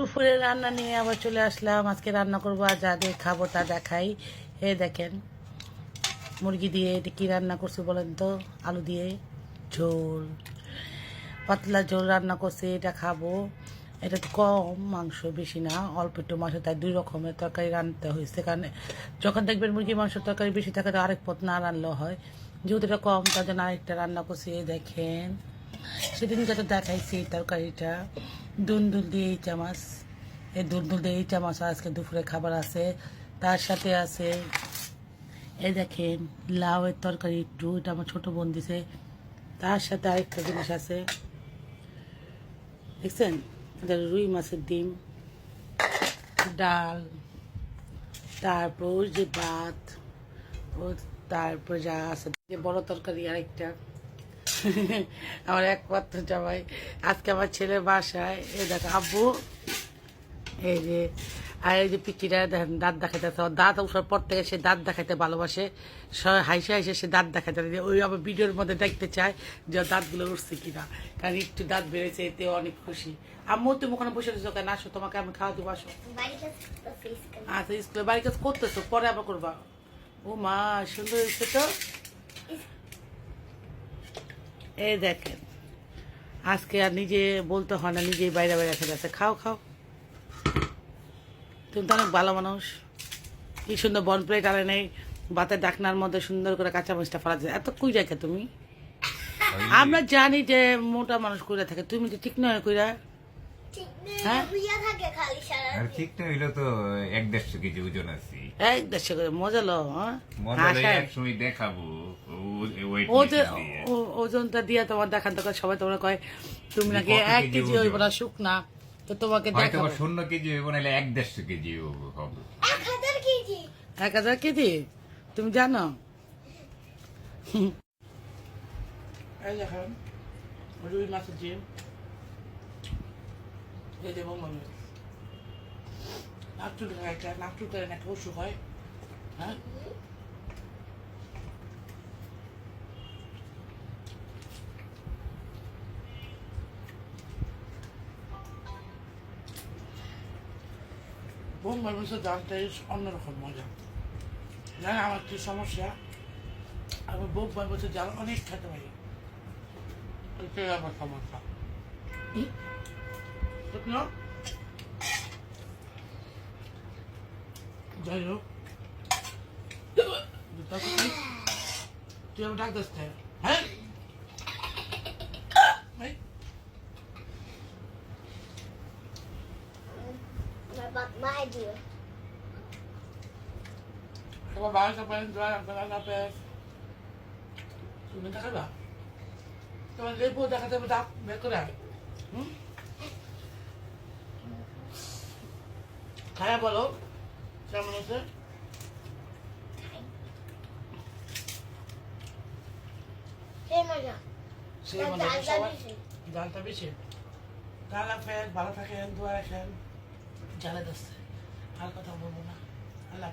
দুপুরে রান্না নিয়ে আবার চলে আসলাম। আজকে রান্না করবো আর যা দিয়ে খাবো তা দেখাই। এই দেখেন মুরগি দিয়ে এটা কি রান্না করছি বলেন তো? আলু দিয়ে ঝোল, পাতলা ঝোল রান্না করছি। এটা খাবো। এটা তো কম মাংস, বেশি না, অল্প একটু মাংস, তাই দুই রকমের তরকারি রান্নতে হয়েছে। কারণ যখন দেখবেন মুরগি মাংসের তরকারি বেশি থাকে তো আরেক পথ না রান্নাও হয়, যেহেতু এটা কম তার জন্য আরেকটা রান্না করছি। এই দেখেন সেদিন যেটা দেখাইছি এই তরকারিটা দুলদুল দিয়ে এই চামচ, এই দুলদুল দিয়ে এই চামচ আজকে দুপুরে খাবার আছে। তার সাথে আছে এই দেখেন লাউয়ের তরকারি একটু, এটা আমার ছোটো বোন দিছে। তার সাথে আরেকটা জিনিস আছে দেখছেন, এটা রুই মাছের ডিম, ডাল, তারপর যে ভাত, ও তারপর যা আছে যে বড় তরকারি আরেকটা। আমার একমাত্র জামাই আজকে আমার ছেলের বাসায়। এই দেখো আব্বু, এই যে আর এই যে পিচিটা দেখেন দাঁত দেখাইতে, দাঁত উঠার পর থেকে সে দাঁত দেখাইতে ভালোবাসে। হাইসে হাইসে সে দাঁত দেখাইতে, ওই আবার ভিডিওর মধ্যে দেখতে চায় যে দাঁতগুলো উঠছে কিনা, কারণ একটু দাঁত বেড়েছে এতে অনেক খুশি। আম্মু তুমি ওখানে বসে রয়েছো কেন? আসো, তোমাকে আমি খাওয়া দেবো, আসো। আচ্ছা স্কুলে বাড়ি কাজ করতেছো, পরে আবার করবা। ও মা সুন্দর হয়েছে তো। এই দেখেন আজকে আর নিজে বলতে হয় না, নিজেই বাইরে বাইরে খেতে আছে। খাও খাও, তুমি তো অনেক ভালো মানুষ। কি সুন্দর বন প্লেট আরে নেই, ভাতের ডাকনার মধ্যে সুন্দর করে কাঁচা মরিচটা ফেলা যায়। এত কই রাখে তুমি? আমরা জানি যে মোটা মানুষ কইরা থাকে, তুমি তো ঠিক নয় কইরা। হ্যাঁ ঠিক তো হইলো তো 1-1.5 কেজি ওজন আছে। এক দেশে করে মজা লো। একসময় দেখাবো ওজনটা দিয়ে তোমার দেখান তো সবাই তোমরা কয় তুমি নাকি 1 কেজি হইব না শুকনা, তো তোমাকে দেখাবো 0 কেজি হইব নাহলে 1-1.5 কেজি হবে। 1000 কেজি তুমি জানো? এই দেখেন রুই মাছের ডিম, এই দেবো মনে নাকটুল একটা নাকটুল করে নাকি অসুখ হয়। হ্যাঁ বোম্বাই মরিচের ডালটাই অন্যরকম মজা। জানেন আমার কি সমস্যা? আমি বোম্বাই মরিচের ডাল অনেক খেতে পারি, এটাই আমার সমস্যা। যাই হোক তুই আমার ডাক দিস হ্যাঁ? Coba bahas apa yang jual apa sudah tak ada. Teman ibu dah kata bedak, betul dah. Kaya bolo, sama nasi. Saya mana? Dal tapi sih. Dal apa? Balat apa? Dua apa? Jalan das. Hal kata bolo na. Allah.